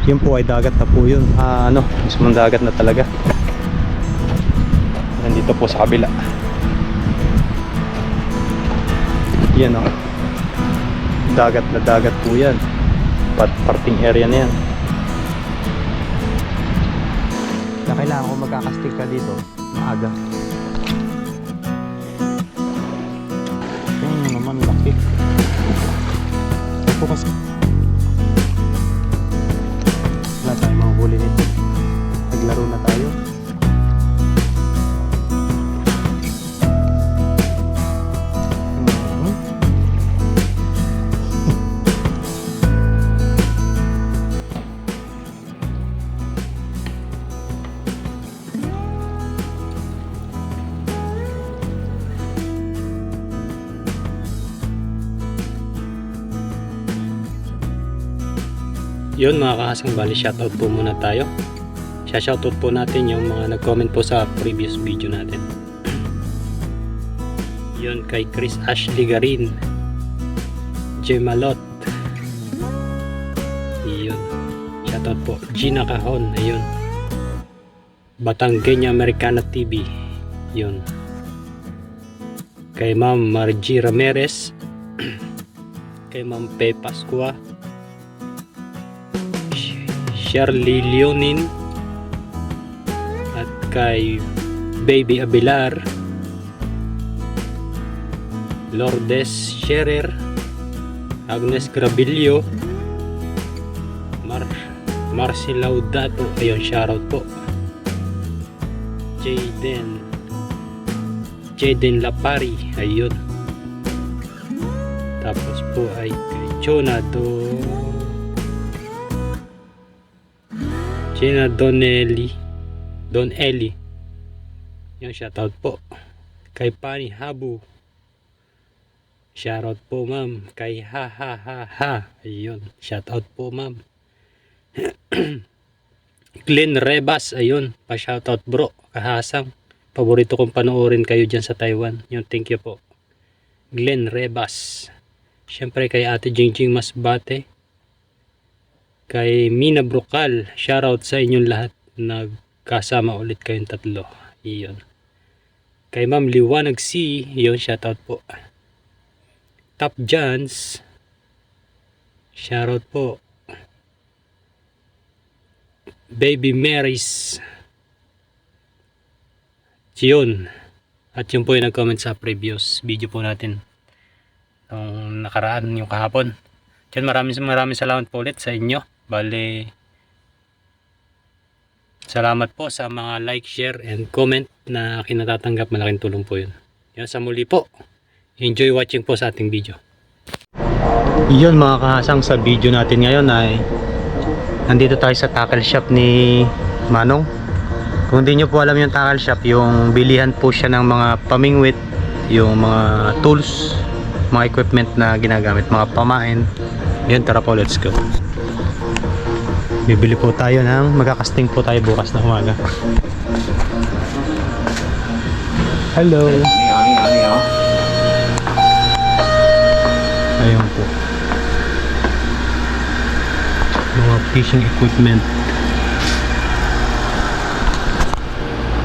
Yun po ay dagat na po yun. Mismong dagat na talaga. Nandito po sa kabila. Yan o. Dagat na dagat po yan. Parting area na yan. Na kailangan ko magkakastig ka dito maaga. Naman laki. Ito kasi wala tayong mga huli nito. Naglaro na tayo. Yun mga kahasang, bali shoutout po muna tayo. Shoutout po natin yung mga nag-comment po sa previous video natin. Yun kay Chris Ashley Garin, Jemalot, yun, shoutout po. Gina Cajon, ayun. Batangueña Americana TV, yun. Kay Ma'am Margie Ramirez, kay Ma'am Pe Pascua, Shirley Leonin, at kay Baby Abilar, Lourdes Scherer, Agnes Gravillo, Marcy Laudato, ayun, shoutout po. Jaden Lapari, ayun. Tapos po ay kay Jonah Don Eli, yung shoutout po. Kay Pani Habu, shoutout po ma'am. Kay ha, ayun, shoutout po ma'am. Glenn Rebas, ayun, pa shoutout bro. Kahasang paborito kong panoorin kayo dyan sa Taiwan, yun, thank you po Glenn Rebas. Syempre kay Ate Jingjing Masbate, kay Mina Brocal, shoutout sa inyong lahat. Nagkasama ulit kayong tatlo, iyon. Kay Ma'am Liwanag C, iyon, shoutout po. Top Jans, shoutout po. Baby Marys, yun. At yun po yung nag-comment sa previous video po natin nung nakaraan, yung kahapon. Diyan, maraming salamat po ulit sa inyo. Bale, salamat po sa mga like, share, and comment na kinatatanggap. Malaking tulong po yun. Yan, sa muli po, enjoy watching po sa ating video. Yun mga kahasang, sa video natin ngayon ay nandito tayo sa tackle shop ni Manong. Kung di nyo po alam yung tackle shop, yung bilihan po siya ng mga pamingwit, yung mga tools, mga equipment na ginagamit, mga pamain. Yun, tara po, let's go. Bibili po tayo ng, magkakasting po tayo bukas na umaga. Hello. Ayun po, mga fishing equipment.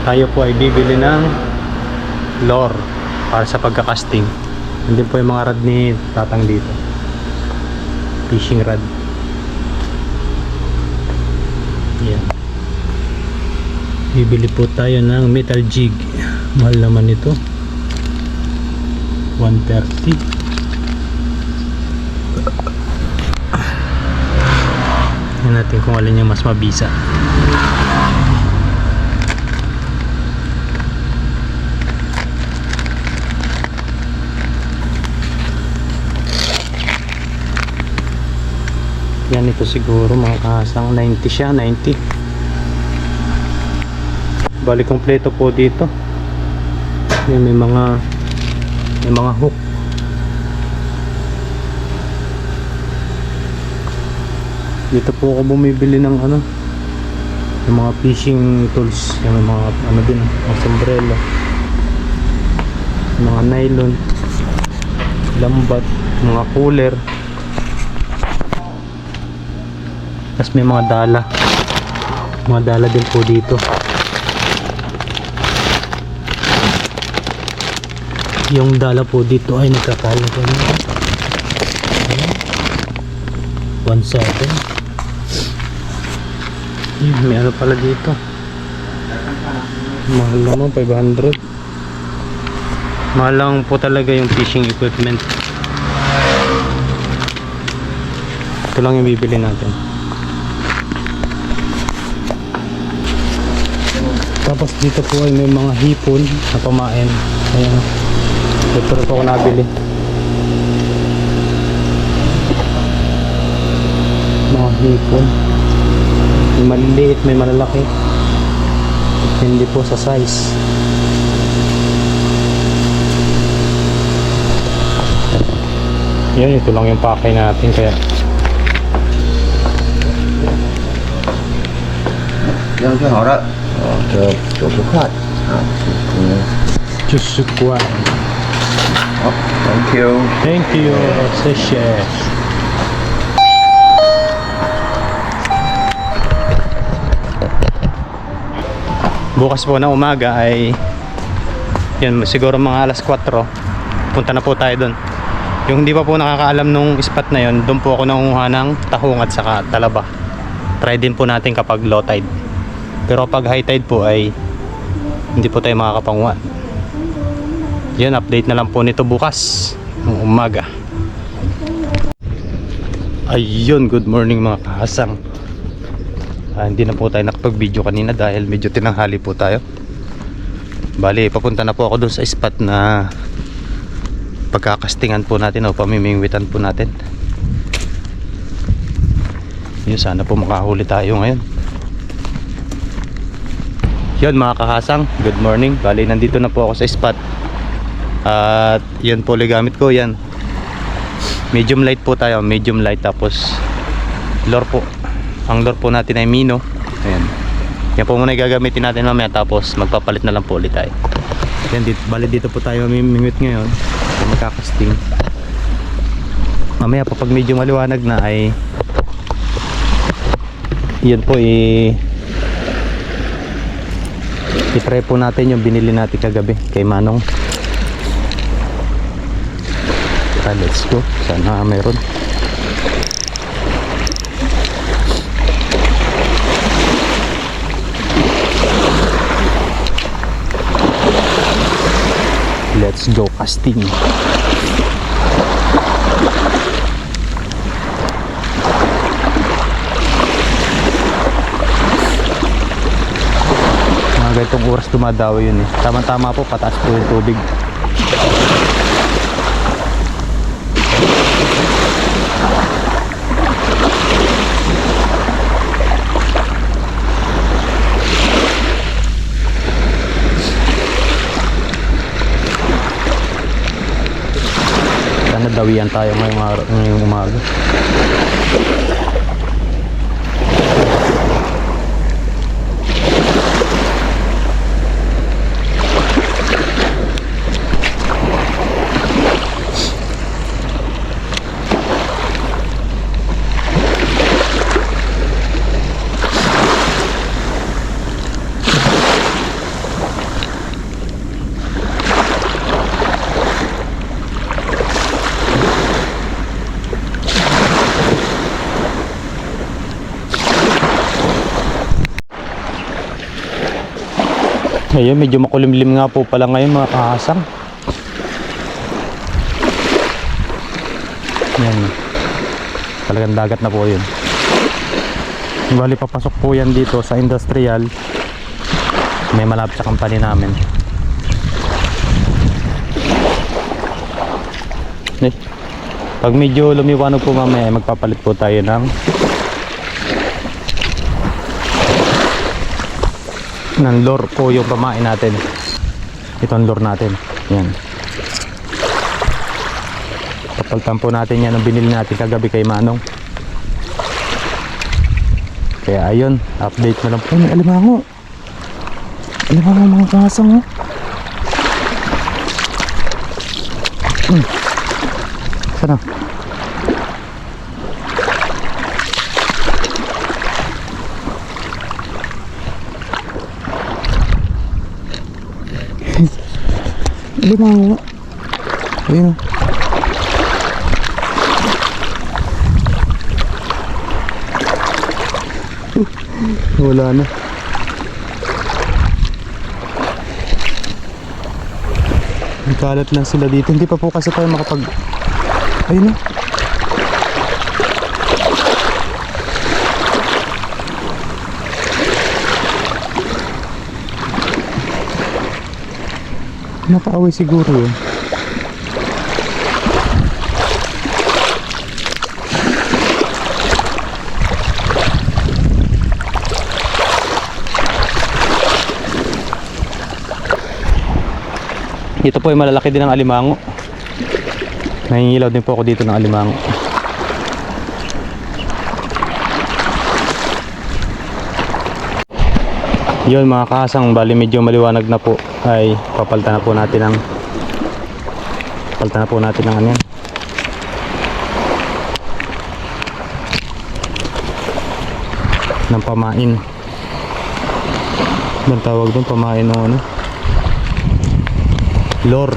Tayo po ay bibili ng lure para sa pagkakasting. Hindi po yung mga rod ni Tatang dito, fishing rod. Yan. Bibili po tayo ng metal jig. Mahal naman ito, 130. Yan natin kung alin yung mas mabisa. Yan, ito siguro mga kahasang 90 siya, 90. Bali kompleto po dito. Yan, may mga hook. Dito po ako bumibili ng yung mga fishing tools. Yung mga din, mga sombrero, mga nylon, lambat, mga cooler. Tapos may mga dala. Mga dala din po dito. Yung dala po dito ay nagkakalaga na 1.7. May ano pala dito. Mahal naman, 500. Mahal lang po talaga yung fishing equipment. Ito lang yung bibili natin. Tapos dito po ay may mga hipon na pamain. Ayan. Ito rin po ako nabili. Mga hipon. May maliliit, may malalaki. Hindi po sa size. Yan, ito lang yung pakay natin kaya. Yan, 最好的，这90块啊，90块。好 ，Thank you。 Thank you, 谢谢。Bukas po na umaga ay yan, siguro mga alas 4 punta na po tayo doon. Yung hindi pa po nakakaalam nung spot na yon, doon po ako nangunguha ng tahong at saka talaba. Try din po natin kapag low tide. Pero pag high tide po ay hindi po tayo makakapanguha. Yan, update na lang po nito bukas ng umaga. Ayun, good morning mga kahasang. Hindi na po tayo nakapag-video kanina dahil medyo tinanghali po tayo. Bali, papunta na po ako dun sa spot na pagkakastingan po natin o pamimingwitan po natin. Yun, sana po makahuli tayo ngayon. Yun mga kahasang, good morning. Bali, nandito na po ako sa spot. At yun po gamit ko, yan. Medium light po tayo, medium light, tapos lure po. Ang lure po natin ay Mino. Ayan. Yan po muna gagamitin natin mamaya, tapos magpapalit na lang po ulit tayo. Yan, bali dito po tayo mamimingwit ngayon. Magkakasting. Mamaya po pag medyo maliwanag na ay yan po i-try po natin yung binili natin kagabi kay Manong. Let's go, sana meron. Let's go casting. Mga ganitong oras dumadawa yun eh. Tama-tama po, pataas po yung tubig. Sana dawian tayo ngayong umaga. Ayun, medyo makulimlim nga po pala ngayon mga kahasang. Yan. Talagang dagat na po yun. Bali papasok po yan dito sa industrial. May malapit sa company namin. Pag medyo lumiwanag po mamaya, magpapalit po tayo ng lure po yung pamain natin. Ito ang lure natin. Yan. Papalitan po natin yan ang binili natin kagabi kay Manong. Kaya ayun, update na lang po. May alimango. Alimango mga kasang, oh. Sana. Limango. Ayun. Wala na. Kalat lang sila dito. Hindi pa po kasi tayo makapag... Ayun na. Nakaaway siguro yun. Dito po ay malalaki din ang alimango. Nangingilaw din po ako dito ng alimango. Yun mga kahasang, bali medyo maliwanag na po, ay papalitan na po natin ng ano yan, ng pamain. Anong tawag doon? Pamain o ano? Lore.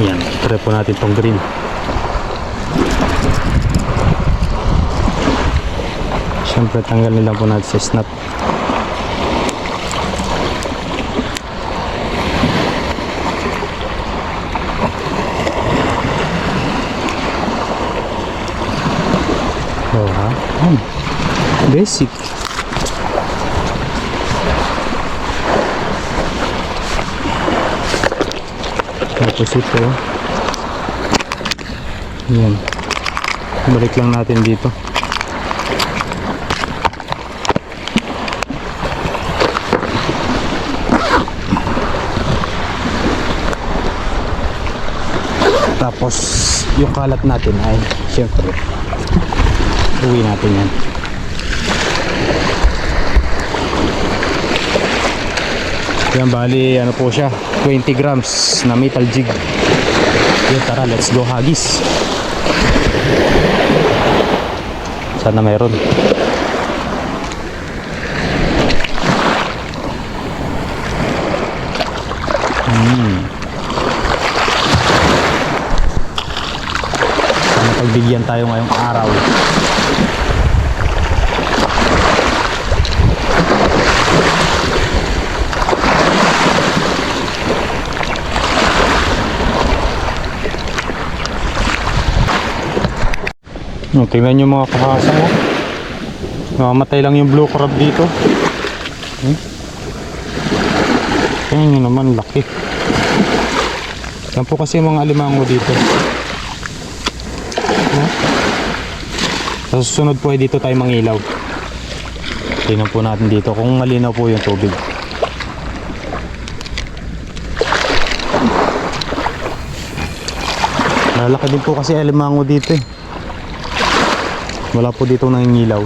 Yan, try po natin tong green. Siyempre tanggalin lang po natin sa snap. Oh ha? Basic. Tapos ito. Yan. Balik lang natin dito. Tapos yung kalat natin ay syempre uwi natin yan. Yan bali ano po siya, 20 grams na metal jig. Yan, tara let's go hagis. Sana mayroon. Sana pagbigyan tayo ngayong araw. Tingnan nyo mga kakasang mo. Namamatay lang yung blue crab dito. Tingnan nyo naman, laki. Yan po kasi yung mga alimango dito. Sa susunod po ay dito tayo mangilaw. Tingnan po natin dito kung malinaw po yung tubig. Malaki din po kasi alimango dito eh. Wala po dito nangingilaw.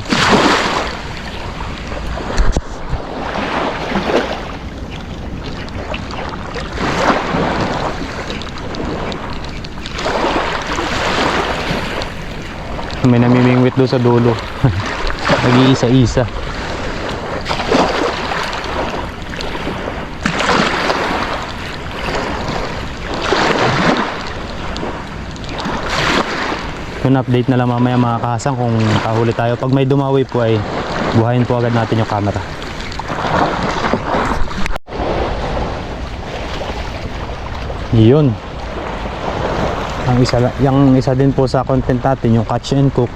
May namimingwit doon sa dulo. Nag-iisa-isa. Update na lang mamaya mga kahasang kung kahuli tayo. Pag may dumawi po ay buhayin po agad natin yung camera. Yun. Yung isa din po sa content natin, yung catch and cook.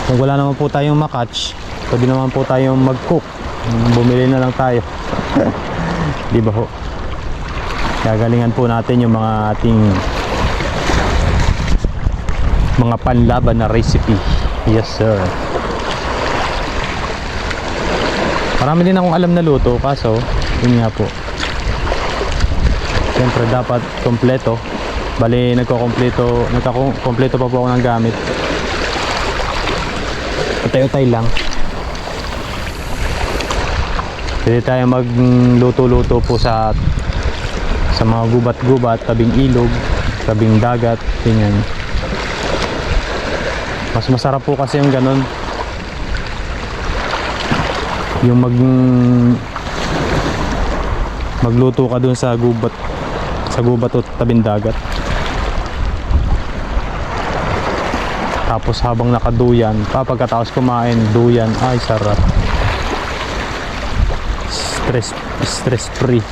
Kung wala naman po tayong makatch, pwede naman po tayong mag-cook. Bumili na lang tayo. Di ba ho? Gagalingan po natin yung mga ating mga panlaban na recipe. Yes sir. Marami din akong alam na luto, kaso yun nga po, siyempre dapat kompleto. Bali nagkakompleto pa po ako ng gamit. Utay-utay lang. Pwede tayo magluto-luto po sa mga gubat-gubat, tabing ilog, tabing dagat, ganyan. Mas masarap po kasi yung ganun. Yung magluto ka dun sa gubat o tabing dagat. Tapos habang nakaduyan, pagkatapos kumain, duyan, ay sarap. Stress free.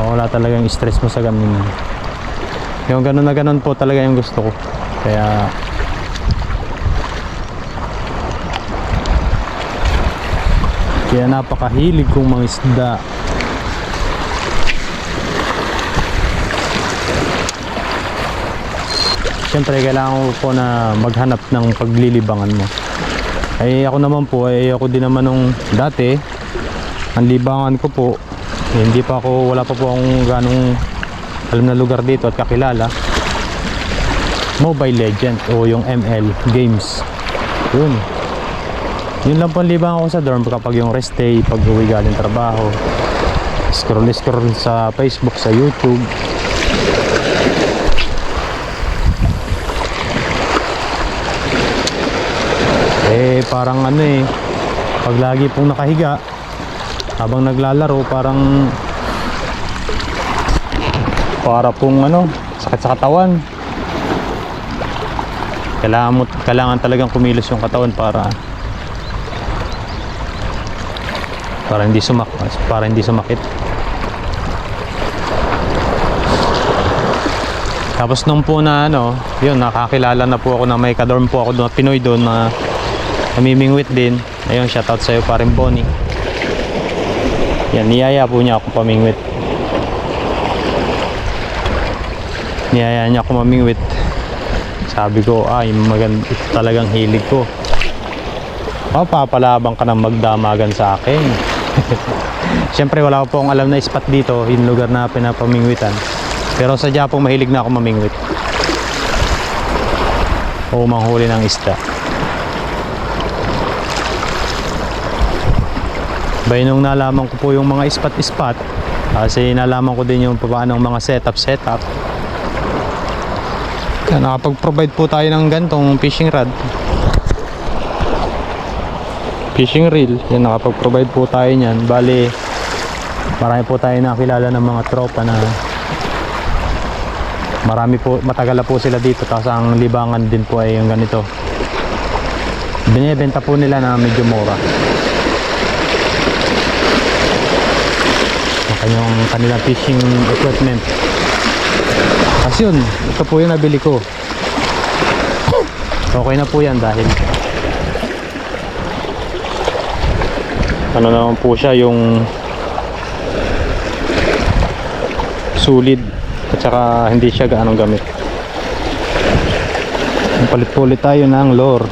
Wala talagang stress mo sa gamin. Yung ganun na ganun po talaga yung gusto ko. Kaya napakahilig kong mga isda. Siyempre kailangan ko po na maghanap ng paglilibangan mo. Ay ako naman po, ako din naman nung dati, ang libangan ko po, wala pa po akong ganong alam na lugar dito at kakilala. Mobile Legend o yung ML games. Yun lang po ang libangan ko sa dorm kapag yung rest day, pag uwi galing trabaho. Scroll sa Facebook, sa YouTube. Parang pag lagi pong nakahiga habang naglalaro, para pong sakit sa katawan. Kailangan talagang kumilos yung katawan para hindi sumakit. Tapos nung po na yun, nakakilala na po ako na may kadorm po ako doon, Pinoy doon na namimingwit din. Ayun, shoutout sa'yo paring Bonnie. Yan, niyaya po niya ako pamingwit. Niyaya niya ako mamingwit. Sabi ko, maganda, ito talagang hilig ko. Papalabang ka ng magdamagan sa akin. Siyempre wala po akong alam na spot dito, yung lugar na pinapamingwitan. Pero sadya pong mahilig na ako mamingwit o manghuli ng isda. Bay nung nalaman ko po yung mga spot kasi nalaman ko din yung paano mga setup. Nakapag-provide po tayo ng gantong fishing rod, fishing reel. Yan, nakapag-provide po tayo niyan. Bali, marami po tayo nakilala ng mga tropa na matagal na po sila dito. Tapos ang libangan din po ay yung ganito. Binibenta po nila na medyo mura. Yung kanilang fishing equipment. Kasi yun, ito po yung nabili ko. Okay na po yan dahil naman po siya, yung solid at saka hindi siya gaanong gamit. Palit po ulit tayo ng lure.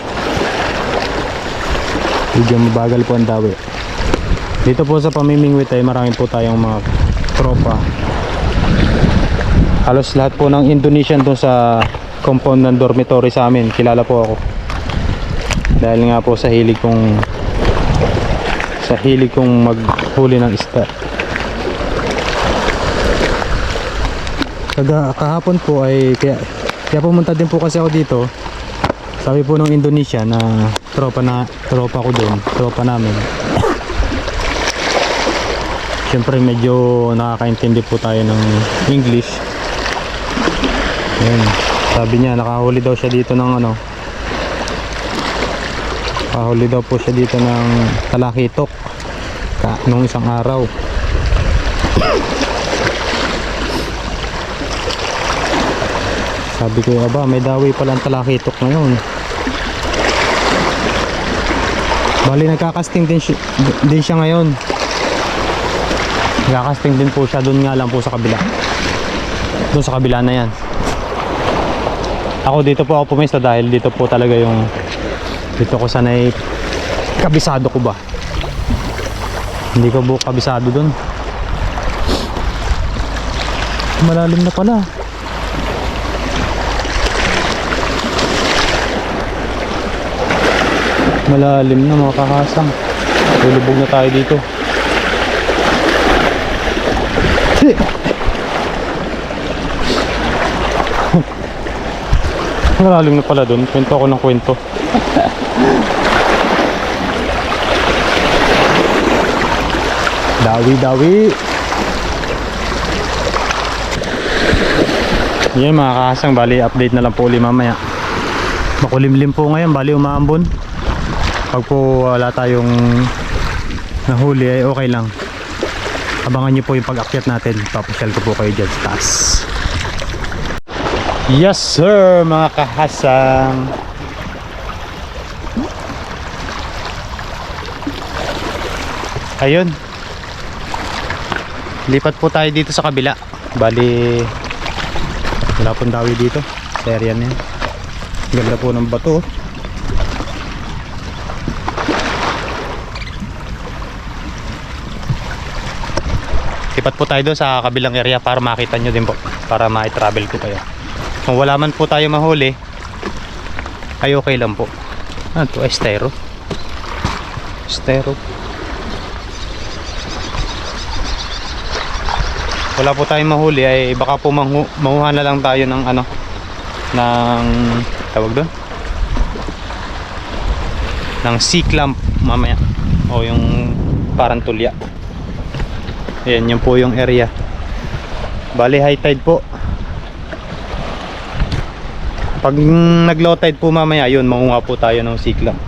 Medyo mabagal po ang dawi. Dito po sa pamimingwit ay marami po tayong mga tropa. Halos lahat po ng Indonesian doon sa compound ng dormitory sa amin, kilala po ako. Dahil nga po sa hilig kong maghuli ng isda. Kahapon po ay kaya pumunta din po kasi ako dito. Sabi po ng Indonesia na tropa ko doon, tropa namin. Siyempre medyo nakakaintindi po tayo ng English. Ayan. Sabi niya nakahuli daw siya dito ng nakahuli daw po siya dito ng talakitok nung isang araw. Sabi ko, may dawi palang talakitok ngayon. Bali nagkakasting din siya ngayon. Nagkakasting din po siya, doon nga lang po sa kabila. Doon sa kabila na yan. Ako dito po ako pumista dahil dito po talaga dito ko sanay, kabisado ko ba. Hindi ko po kabisado doon. Malalim na pala. Malalim na mga kakasang. Lulubog na tayo dito. Malalim na pala doon. Kwento ako ng kwento. Dawi. Yan mga kahasang, bali update na lang po ulit mamaya. Makulimlim po ngayon, bali umaambon. Pag po wala tayong nahuli ay okay lang. Abangan nyo po yung pag-akyat natin. Papasyal ko po kayo dyan sa taas. Yes sir mga kahasang. Ayun. Lipat po tayo dito sa kabila. Bali wala pong dawi dito sa area na yan. Ganda po ng bato. Lipat po tayo doon sa kabilang area para makita nyo din po, para ma-travel ko kayo. Kung wala man po tayo mahuli ay okay lang po. Ano to? Estero. Wala po tayong mahuli ay baka po mahuha na lang tayo ng ano, ng tawag doon, ng sea clamp mamaya, o yung parang tulya. Ayan, yun po yung area. Bali high tide po. Pag nag low tide po mamaya, yun, mahuha po tayo ng sea clamp.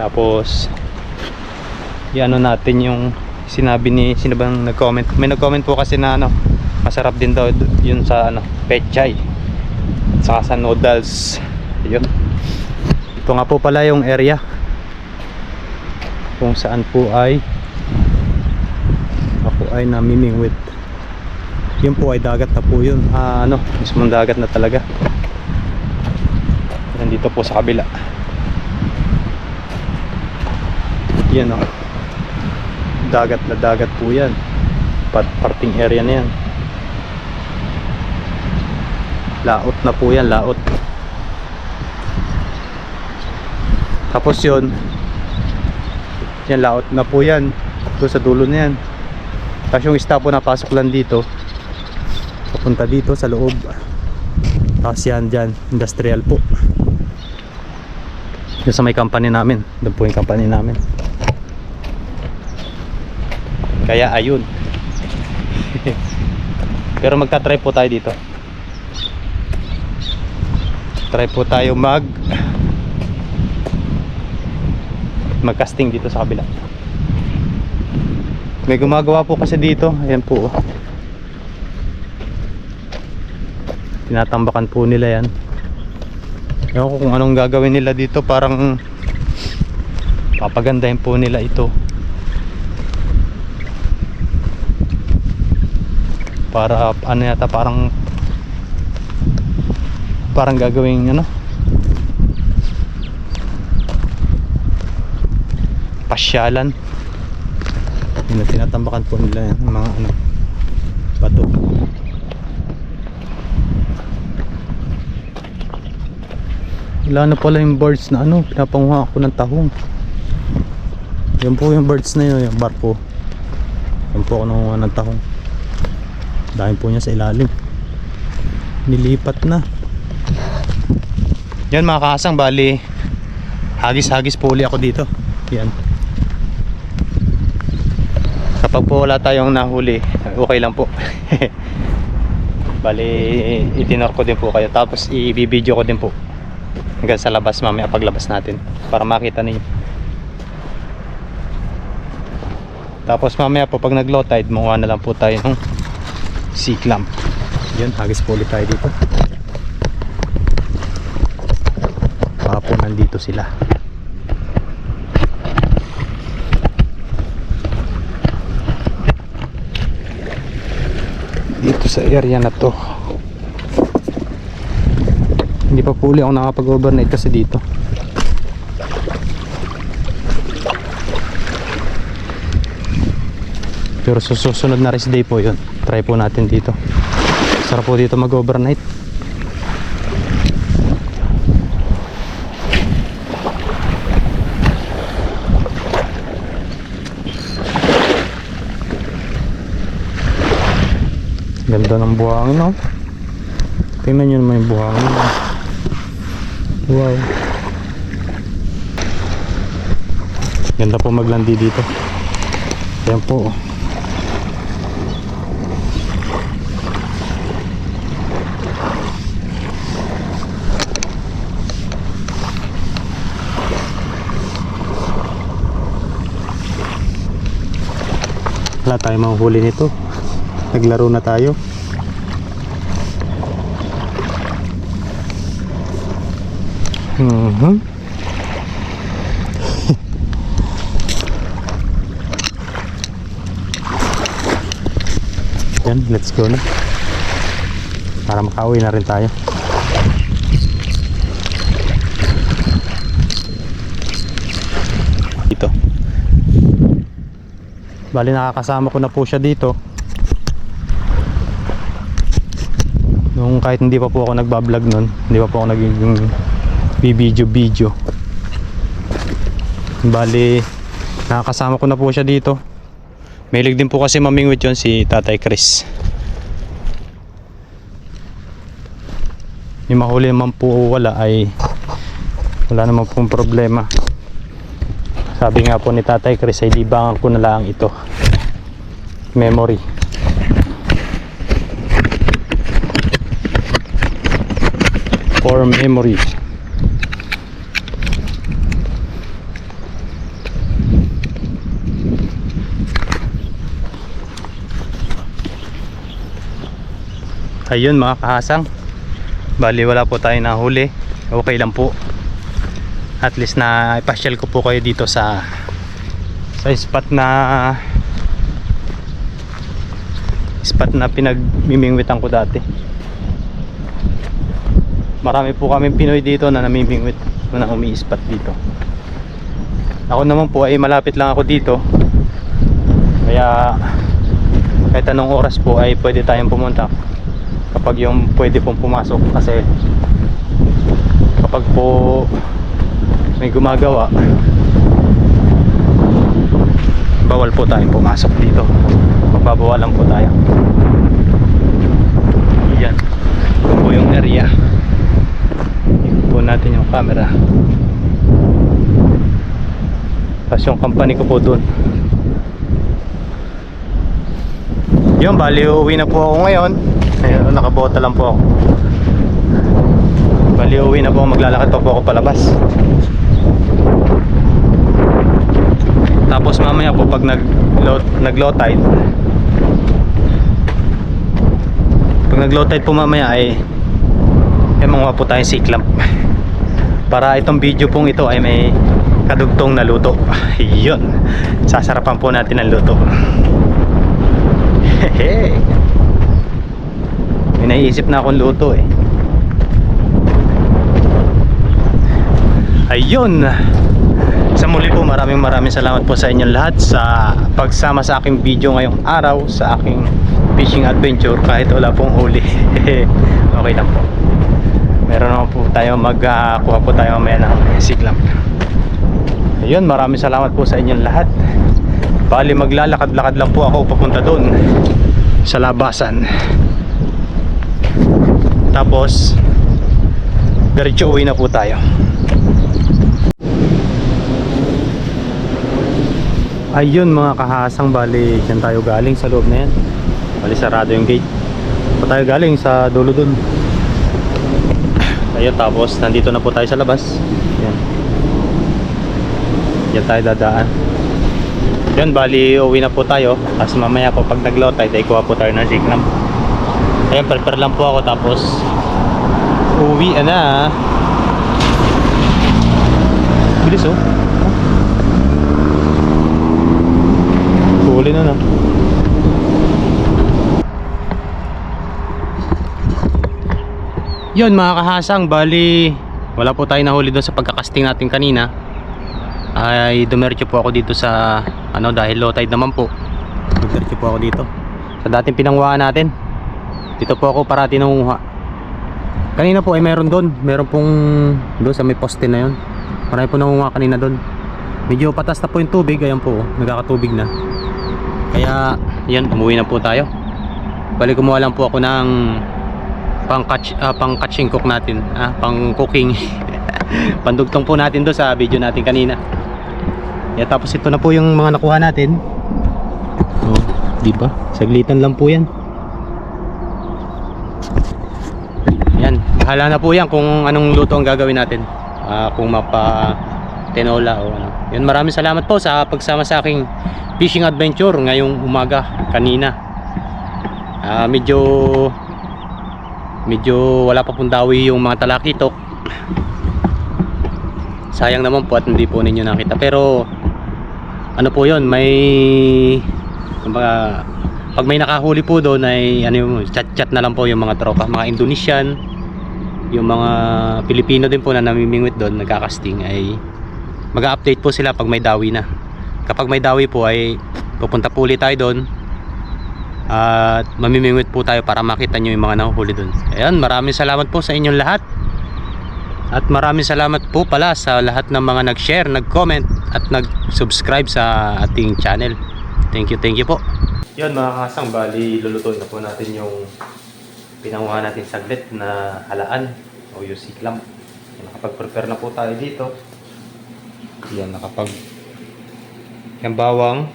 Tapos i-ano natin yung sinabi ni, sino bang nag-comment? May nag-comment po kasi na ano, masarap din daw yun sa ano, pechay saka sa noodles. Yun. Ito nga po pala yung area kung saan po ay ako ay namimingwit. Yun po ay dagat na po yun. Ano, mismong dagat na talaga. Nandito po sa kabila. Yan o. Dagat na dagat po yan. Parting area na yan. Laot na po yan, laot. Tapos yun, yan, laot na po yan. Doon sa dulo na yan. Tapos yung isda po napasok lang dito, papunta dito sa loob. Tapos yan dyan, industrial po. Yung sa may company namin. Doon po yung company namin. Kaya ayun. Pero magta-try po tayo dito. Try po tayo mag-casting dito sa kabila. May gumagawa po kasi dito. Ayan po. Tinatambakan po nila yan. Ewan ko kung anong gagawin nila dito. Parang papagandahin po nila ito. Para ano yata, parang gagawing ano, pasyalan. Yun, tinatambakan po nila yan, mga ano, bato. Wala na pala yung birds na ano, pinapanguha ako ng tahong. Yan po yung birds na yun, yung barko. Yan po ako nanguha ng tahong. Dahil po niya sa ilalim. Nilipat na. Yan mga kahasang, bali hagis po uli ako dito. Yan. Kapag po wala tayong nahuli, okay lang po. Bali itinor ko din po kayo. Tapos i-video ko din po hanggang sa labas mamaya, paglabas natin, para makita niyo. Tapos mamaya po pag nag low tide, makuha na lang po tayo ng sea clamp. Yun, hagis po ulit tayo dito. Baka po nandito sila. Dito sa area na to. Hindi pa po uli ako nakapag-overnight kasi dito. Pero susunod na rest day po yun. Try po natin dito. Sarap po dito mag-overnight. Ganda ng buhangin, no? Tingnan nyo naman yung buhangin. Wow. Ganda po maglandi dito. Ayan po. Wala tayong manghuli nito. Naglaro na tayo. Yan, let's go na. Para makauwi na rin tayo. Dito. Bali nakakasama ko na po siya dito. Nung kahit hindi pa po ako nagbablog nun, hindi pa po ako naging video. Bali nakakasama ko na po siya dito. Mahilig din po kasi mamingwit yon si Tatay Chris. Yung mahuli naman po o wala ay wala naman pong problema. Sabi nga po ni Tatay Chris ay libangan ko na lang ito. Memory. For memory. Ayun mga kahasang, bali wala po tayo nahuli. Okay lang po. At least na ipasyal ko po kayo dito sa spot na pinagmimingwitan ko dati. Marami po kaming Pinoy dito na namimingwit, na umi-spot dito. Ako naman po ay malapit lang ako dito, kaya kahit anong oras po ay pwede tayong pumunta kapag yung pwede pong pumasok, kasi kapag po may gumagawa bawal po tayong pumasok dito, magbabawalan po tayo. Yan ito po yung area. Ikot po natin yung camera, tapos yung company ko po dun. Yun, bali uwi na po ako ngayon. Ayun, nakabota lang po ako. Bali uwi na po, maglalakad pa po ako palabas. Tapos mamaya po pag nag-low tide, pag nag-low tide po mamaya ay mga po tayong siklamp, para itong video pong ito ay may kadugtong na luto. Yun, sasarapan po natin ang luto. Hehe, may naiisip na akong luto eh. Ayun, sa muli po maraming salamat po sa inyong lahat sa pagsama sa aking video ngayong araw sa aking fishing adventure kahit wala pong huli. Okay lang po, meron naman po tayo, magkuha po tayo mamaya ng siklamp. Ayun, maraming salamat po sa inyong lahat. Bali maglalakad-lakad lang po ako papunta doon sa labasan, tapos diretso uwi na po tayo. Ayun mga kahasang, bali dyan tayo galing sa loob na yan. Bali sarado yung gate. Pa tayo galing sa dulo dun. Ayun, tapos nandito na po tayo sa labas. Yan, yan tayo dadaan. Yan, bali uwi na po tayo. Tapos mamaya po pag nag-low tide ay kuha po tayo ng siklamp. Ayun, prepare lang po ako, tapos uwi na. Bilis oh. Huli na. Yun mga kahasang, bali wala po tayo nahuli doon sa pagkakasting natin kanina. Ay dumiretso po ako dito sa dahil low tide naman po. Dumiretso po ako dito sa dating pinangwahan natin. Dito po ako parati nangunguha. Kanina po ay meron pong doon sa may poste na yun. Marami po nangunguha kanina doon. Medyo patas na po yung tubig, ayan po, nagkakatubig na. Kaya yan, umuwi na po tayo. Bali kumuha lang po ako ng pang catching cook natin, pang cooking. Pandugtong po natin do sa video natin kanina. Tapos ito na po yung mga nakuha natin. Oh, di ba? Saglitan lang po yan. Yan, bahala na po yan kung anong luto ang gagawin natin. Kung mapa tinola o ano. Yan, maraming salamat po sa pagsama sa aking fishing adventure ngayong umaga kanina. Medyo wala pa pong dawi yung mga talakitok. Sayang naman po at hindi po ninyo nakita. Pero ano po yun, may kumbaga, pag may nakahuli po doon ay ano yung chat-chat na lang po yung mga tropa, mga Indonesian, yung mga Pilipino din po na namimingwit doon, nagkakasting, ay mag-update po sila pag may dawi na. Kapag may dawi po ay pupunta po ulit tayo doon at mamimingwit po tayo para makita nyo yung mga nahuhuli doon. Ayan, maraming salamat po sa inyong lahat. At maraming salamat po pala sa lahat ng mga nag-share, nag-comment at nag-subscribe sa ating channel. Thank you po. Yun mga kasang, bali lulutuin na po natin yung pinanguha natin saglit na halaan o yung siklam. Nakapag-prepare na po tayo dito. Yan, yung bawang,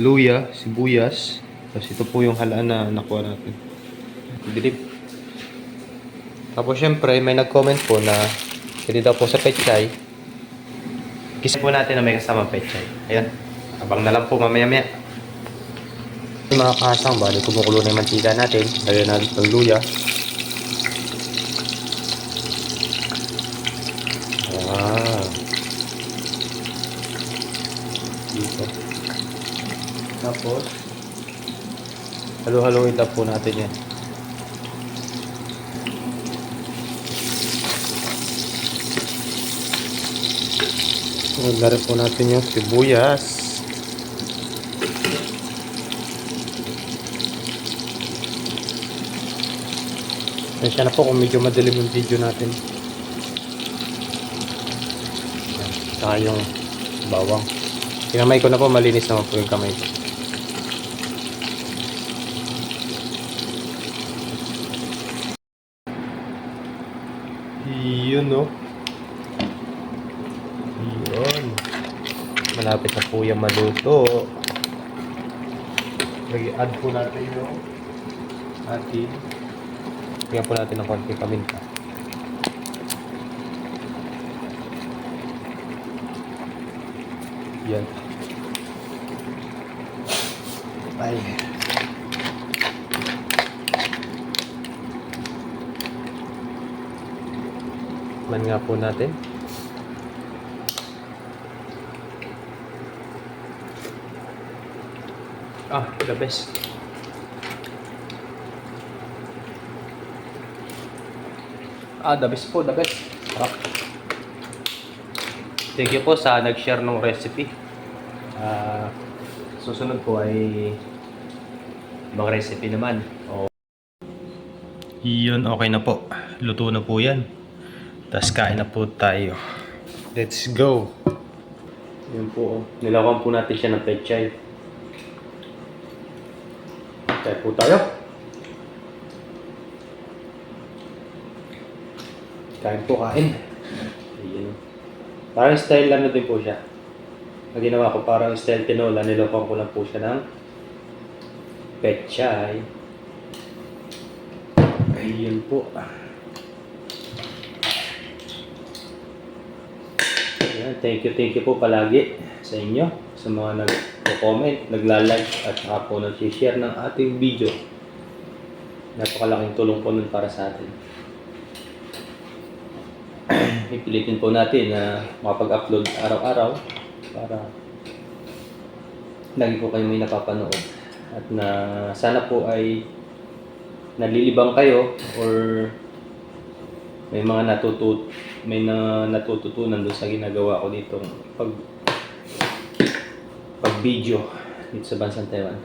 luya, sibuyas. Tapos ito po yung halaan na nakuha natin. Bilib. Tapos syempre may nag-comment po na hindi daw po sa pechay. Kisa po natin na may kasamang pechay. Ayan, abang na lang po mamaya-maya. Mga kasang, bali kumukulo na yung mantika natin. Lagyan natin ng luya. Dito. Tapos halo-haloin na po natin yan. Lagyan po natin yung sibuyas. Pasensya na po kung medyo madilim yung video natin. Saka yung bawang. Kinamay ko na po, malinis naman po yung kamay ko. Yun, no? Yun. Malapit na po yung maluto. Lagi-add po natin yung ating. Tingnan po natin ng konting paminta. Yan. Ay. Man nga po natin. The best. The best po, the best. Thank you po sa nag-share ng recipe. Susunod po ay ibang recipe naman. Yun, okay na po. Luto na po yan. Tapos kain na po tayo. Let's go. Yun po. Nilawan po natin siya ng pechay. Kain po tayo. Kain po, kain. Ayan. Parang style lang na din po siya. Ang ginawa ko parang style tinola, nilokohan ko lang po siya ng pechay. Ayun po. Ayan, thank you po palagi sa inyo, sa mga nag-comment, nagla-like at saka po nag-share ng ating video. Napakalaking tulong po nun para sa atin. Ipilitin po natin na makapag-upload araw-araw para lagi po kayo may napapanood at na sana po ay nalilibang kayo or may mga natututunan doon sa ginagawa ko dito pag video dito sa bansang Taiwan.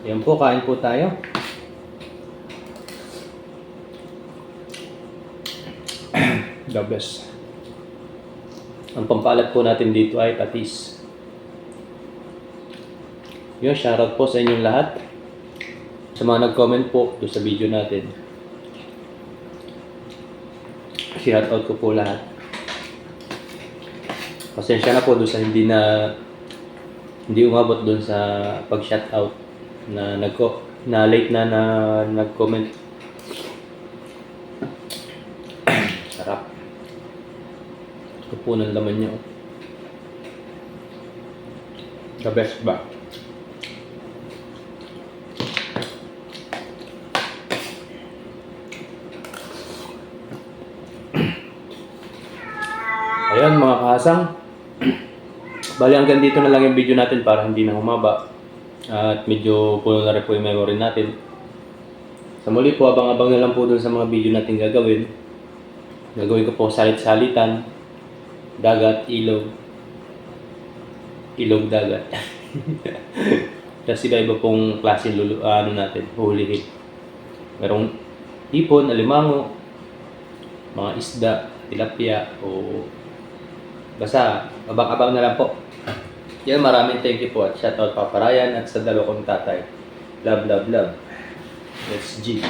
Ayan po, kain po tayo. The best. Ang pampalad po natin dito ay patis. Yun, shoutout po sa inyong lahat. Sa mga nag-comment po doon sa video natin. Shoutout ko po lahat. Pasensya na po doon sa hindi na hindi umabot doon sa pag-shoutout na na late na nag-comment. Sarap. Kupo ng laman niya. Oh. The best ba? Ayan mga kahasang. Bali hanggang dito na lang yung video natin para hindi na humaba. At medyo puno na rin po yung memory natin. Sa muli po, abang-abang na lang po dun sa mga video natin gagawin. Gagawin ko po salit-salitan, dagat, ilog, dagat. Tapos iba-iba pong klase natin, huhulihin. Merong ipon, alimango, mga isda, tilapia, o basta abang-abang na lang po. Yan, maraming thank you po at shoutout Papa Ryan at sa dalawa kong tatay. Love, love, love. Let's G.